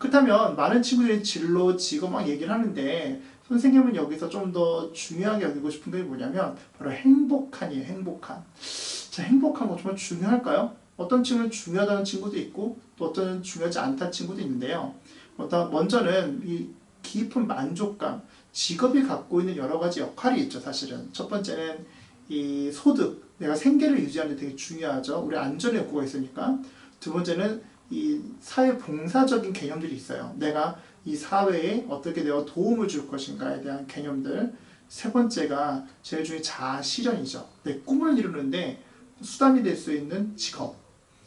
그렇다면 많은 친구들이 진로, 직업 막 얘기를 하는데 선생님은 여기서 좀 더 중요하게 여기고 싶은 게 뭐냐면 바로 행복한이에요. 행복한. 자, 행복한 거 정말 중요할까요? 어떤 친구는 중요하다는 친구도 있고 또 어떤 중요하지 않다는 친구도 있는데요. 먼저는 이 깊은 만족감, 직업이 갖고 있는 여러 가지 역할이 있죠, 사실은. 첫 번째는 이 소득, 내가 생계를 유지하는 데 되게 중요하죠. 우리 안전의 욕구가 있으니까. 두 번째는 이 사회 봉사적인 개념들이 있어요. 내가 이 사회에 어떻게 내가 도움을 줄 것인가에 대한 개념들. 세 번째가 제일 중요한 자아 실현이죠. 내 꿈을 이루는데 수단이 될 수 있는 직업.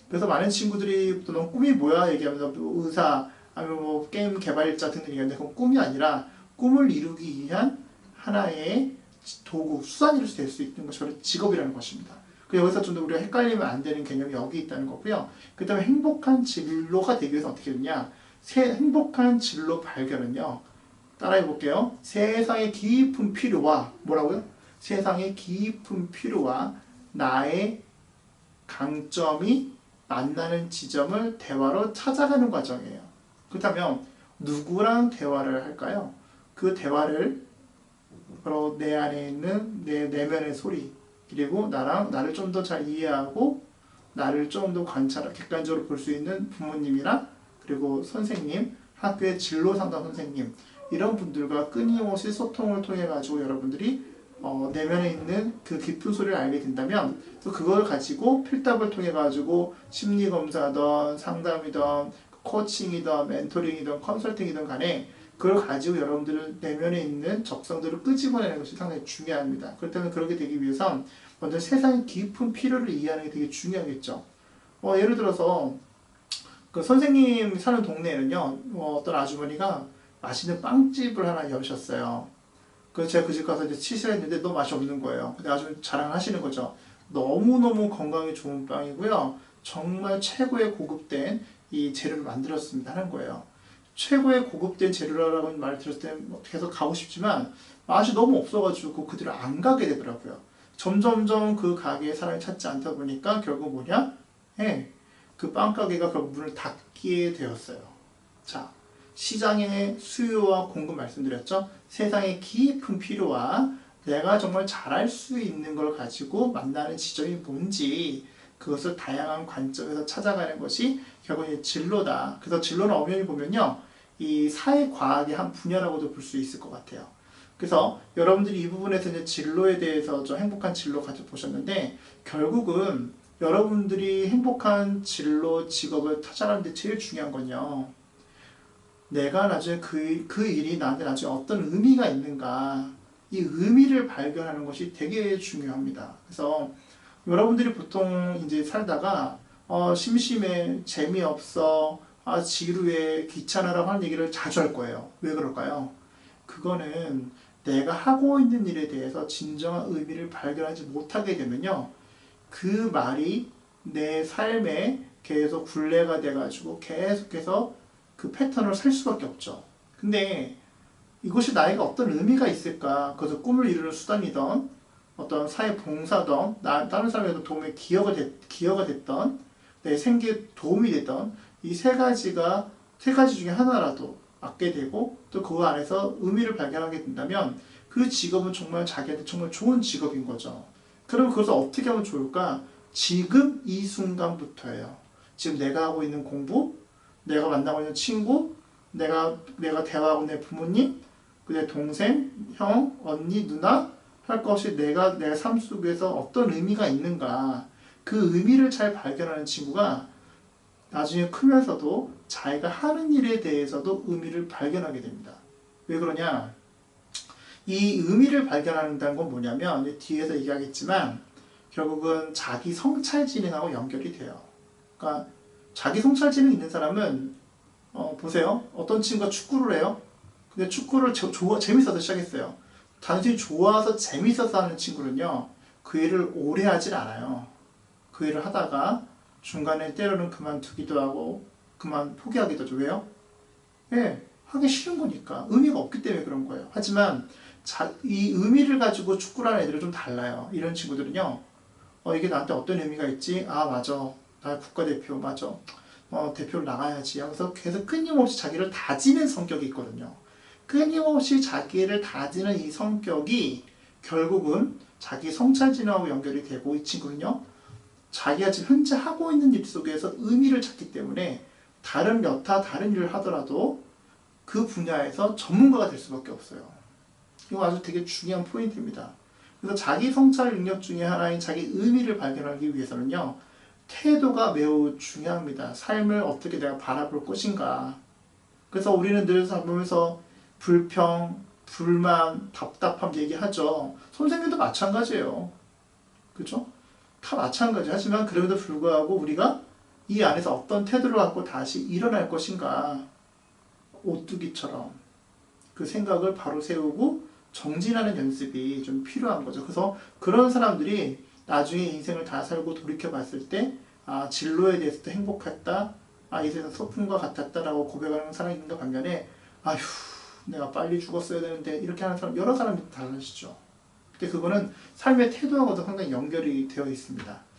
그래서 많은 친구들이 또 넌 꿈이 뭐야 얘기하면서 뭐 의사 아니면 뭐 게임 개발자 등등 얘기하는데 그건 꿈이 아니라 꿈을 이루기 위한 하나의 도구, 수단이 될 수 있는 것이 바로 직업이라는 것입니다. 그래서 여기서 좀 더 우리가 헷갈리면 안 되는 개념이 여기 있다는 거고요. 그 다음에 행복한 진로가 되기 위해서 어떻게 되냐? 행복한 진로 발견은요. 따라해 볼게요. 세상의 깊은 필요와 뭐라고요? 세상의 깊은 필요와 나의 강점이 만나는 지점을 대화로 찾아가는 과정이에요. 그렇다면 누구랑 대화를 할까요? 그 대화를 바로 내 안에 있는 내 내면의 소리 그리고 나를 좀 더 잘 이해하고 나를 좀 더 객관적으로 볼 수 있는 부모님이나 그리고 선생님, 학교의 진로 상담 선생님 이런 분들과 끊임없이 소통을 통해 가지고 여러분들이 내면에 있는 그 깊은 소리를 알게 된다면 또 그걸 가지고 필답을 통해 가지고 심리 검사든 상담이든 코칭이든 멘토링이든 컨설팅이든 간에 그걸 가지고 여러분들은 내면에 있는 적성들을 끄집어내는 것이 상당히 중요합니다. 그렇다면 그렇게 되기 위해선 먼저 세상의 깊은 필요를 이해하는 게 되게 중요하겠죠. 예를 들어서 그 선생님 사는 동네에는요 어떤 아주머니가 맛있는 빵집을 하나 여셨어요. 그래서 제가 그 집 가서 이제 치시를 했는데 너무 맛이 없는 거예요. 근데 아주 자랑하시는 거죠. 너무너무 건강에 좋은 빵이고요. 정말 최고의 고급된 이 재료를 만들었습니다 하는 거예요. 최고의 고급된 재료라고 말 들었을 때 계속 가고 싶지만 맛이 너무 없어가지고 그들을 안 가게 되더라고요. 점점점 그 가게에 사람이 찾지 않다 보니까 결국 뭐냐? 그 빵가게가 결국 문을 닫게 되었어요. 자, 시장의 수요와 공급 말씀드렸죠? 세상의 깊은 필요와 내가 정말 잘할 수 있는 걸 가지고 만나는 지점이 뭔지 그것을 다양한 관점에서 찾아가는 것이 결국 진로다. 그래서 진로는 엄연히 보면요. 이 사회과학의 한 분야라고도 볼 수 있을 것 같아요. 그래서 여러분들이 이 부분에서 이제 진로에 대해서 좀 행복한 진로 가져보셨는데 결국은 여러분들이 행복한 진로 직업을 찾아가는 데 제일 중요한 건요. 내가 나중에 그 일이 나한테 나중에 어떤 의미가 있는가 이 의미를 발견하는 것이 되게 중요합니다. 그래서 여러분들이 보통 이제 살다가 심심해, 재미없어, 지루해, 귀찮아라고 하는 얘기를 자주 할 거예요. 왜 그럴까요? 그거는 내가 하고 있는 일에 대해서 진정한 의미를 발견하지 못하게 되면요. 그 말이 내 삶에 계속 굴레가 돼가지고 계속해서 그 패턴을 살 수밖에 없죠. 근데 이것이 나에게 어떤 의미가 있을까? 그것을 꿈을 이루는 수단이던 어떤 사회 봉사든 다른 사람에도 도움의 기여가 됐던 내 생계에 도움이 됐던 이 세 가지 중에 하나라도 맡게 되고 또 그 안에서 의미를 발견하게 된다면 그 직업은 정말 자기한테 정말 좋은 직업인 거죠. 그럼 그것을 어떻게 하면 좋을까? 지금 이 순간부터예요. 지금 내가 하고 있는 공부, 내가 만나고 있는 친구, 내가 대화하고 있는 내 부모님, 내 동생, 형, 언니, 누나 할 것이 내가 내 삶 속에서 어떤 의미가 있는가 그 의미를 잘 발견하는 친구가 나중에 크면서도 자기가 하는 일에 대해서도 의미를 발견하게 됩니다. 왜 그러냐? 이 의미를 발견한다는 건 뭐냐면 뒤에서 얘기하겠지만 결국은 자기 성찰 진행하고 연결이 돼요. 그러니까 자기 성찰 진행 있는 사람은 보세요. 어떤 친구가 축구를 해요. 근데 축구를 재밌어서 시작했어요. 단순히 좋아서 재밌어서 하는 친구는요. 그 일을 오래 하질 않아요. 그 일을 하다가 중간에 때로는 그만두기도 하고 그만 포기하기도 하죠. 왜요? 하기 싫은 거니까. 의미가 없기 때문에 그런 거예요. 하지만 이 의미를 가지고 축구를 하는 애들은 좀 달라요. 이런 친구들은요. 이게 나한테 어떤 의미가 있지? 아 맞아. 나 국가대표 맞아. 대표로 나가야지 하면서 계속 끊임없이 자기를 다지는 성격이 있거든요. 끊임없이 자기를 다지는 이 성격이 결국은 자기 성찰 진화하고 연결이 되고, 이 친구는요, 자기가 지금 현재 하고 있는 일 속에서 의미를 찾기 때문에 다른 일을 하더라도 그 분야에서 전문가가 될 수밖에 없어요. 이거 아주 되게 중요한 포인트입니다. 그래서 자기 성찰 능력 중에 하나인 자기 의미를 발견하기 위해서는요, 태도가 매우 중요합니다. 삶을 어떻게 내가 바라볼 것인가. 그래서 우리는 늘 살면서 불평, 불만, 답답함 얘기하죠. 선생님도 마찬가지예요. 그죠? 다 마찬가지. 하지만 그럼에도 불구하고 우리가 이 안에서 어떤 태도를 갖고 다시 일어날 것인가. 오뚜기처럼 그 생각을 바로 세우고 정진하는 연습이 좀 필요한 거죠. 그래서 그런 사람들이 나중에 인생을 다 살고 돌이켜 봤을 때, 아, 진로에 대해서도 행복했다, 아, 이 세상 소풍과 같았다라고 고백하는 사람인가 반면에, 아휴, 내가 빨리 죽었어야 되는데, 이렇게 하는 사람, 여러 사람이 달라지죠. 근데 그거는 삶의 태도하고도 상당히 연결이 되어 있습니다.